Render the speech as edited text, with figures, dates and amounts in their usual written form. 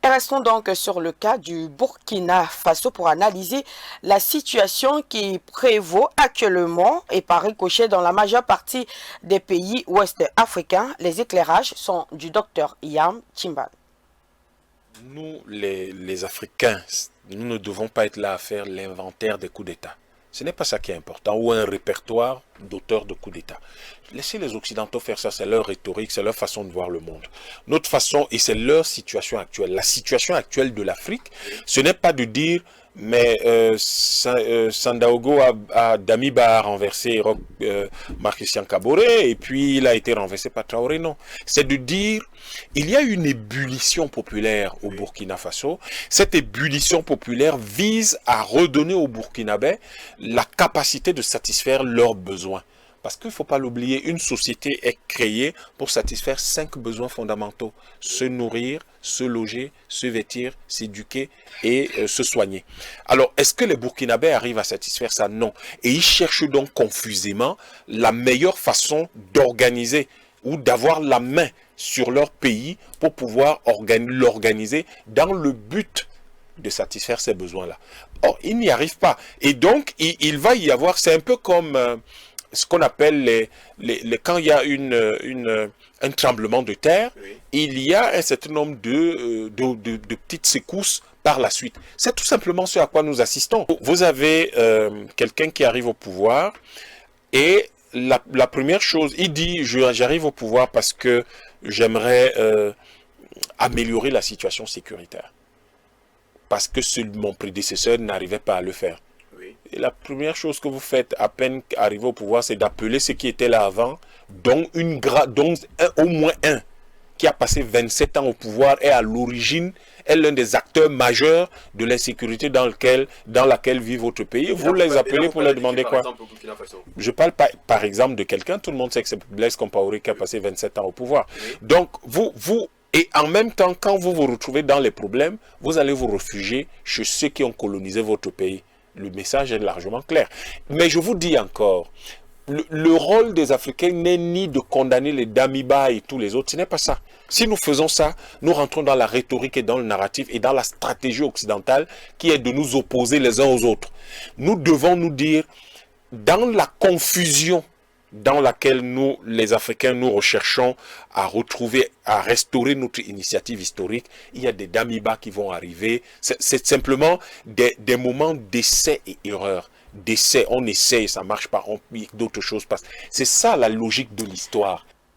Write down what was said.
Et restons donc sur le cas du Burkina Faso pour analyser la situation qui prévaut actuellement et par ricochet dans la majeure partie des pays ouest africains. Les éclairages sont du docteur Yam Chimban. Nous, les Africains, nous ne devons pas être là à faire l'inventaire des coups d'État. Ce n'est pas ça qui est important, ou un répertoire d'auteurs de coups d'État. Laissez les Occidentaux faire ça, c'est leur rhétorique, c'est leur façon de voir le monde. Notre façon, et c'est leur situation actuelle. La situation actuelle de l'Afrique, ce n'est pas de dire, mais Sandaogo Damiba a renversé Marc-Christian Kaboré, et puis il a été renversé par Traoré, non. C'est de dire, il y a une ébullition populaire au Burkina Faso. Cette ébullition populaire vise à redonner aux Burkinabés la capacité de satisfaire leurs besoins. Parce qu'il ne faut pas l'oublier, une société est créée pour satisfaire 5 besoins fondamentaux. Se nourrir, se loger, se vêtir, s'éduquer et se soigner. Alors, est-ce que les Burkinabés arrivent à satisfaire ça? Non. Et ils cherchent donc confusément la meilleure façon d'organiser ou d'avoir la main sur leur pays pour pouvoir l'organiser dans le but de satisfaire ces besoins-là. Or, ils n'y arrivent pas. Et donc, il va y avoir, c'est un peu comme ce qu'on appelle quand il y a un tremblement de terre, oui, il y a un certain nombre de petites secousses par la suite. C'est tout simplement ce à quoi nous assistons. Vous avez quelqu'un qui arrive au pouvoir et la première chose, il dit, j'arrive au pouvoir parce que j'aimerais améliorer la situation sécuritaire. Parce que mon prédécesseur n'arrivait pas à le faire. Oui. Et la première chose que vous faites à peine arriver au pouvoir, c'est d'appeler ceux qui étaient là avant, dont au moins un qui a passé 27 ans au pouvoir et à l'origine est l'un des acteurs majeurs de l'insécurité dans laquelle vit votre pays. Vous les appelez pour leur demander quoi? Je parle pas, par exemple, de quelqu'un, tout le monde sait que c'est Blaise Compaoré qui a passé 27 ans au pouvoir. Oui. Donc, et en même temps, quand vous vous retrouvez dans les problèmes, vous allez vous réfugier chez ceux qui ont colonisé votre pays. Le message est largement clair. Mais je vous dis encore, le rôle des Africains n'est ni de condamner les Damiba et tous les autres, ce n'est pas ça. Si nous faisons ça, nous rentrons dans la rhétorique et dans le narratif et dans la stratégie occidentale qui est de nous opposer les uns aux autres. Nous devons nous dire, dans la confusion dans laquelle nous, les Africains, nous recherchons à retrouver, à restaurer notre initiative historique, il y a des Damiba qui vont arriver. C'est simplement des moments d'essai et erreur. D'essai, on essaie, ça marche pas, d'autres choses passent. C'est ça la logique de l'histoire.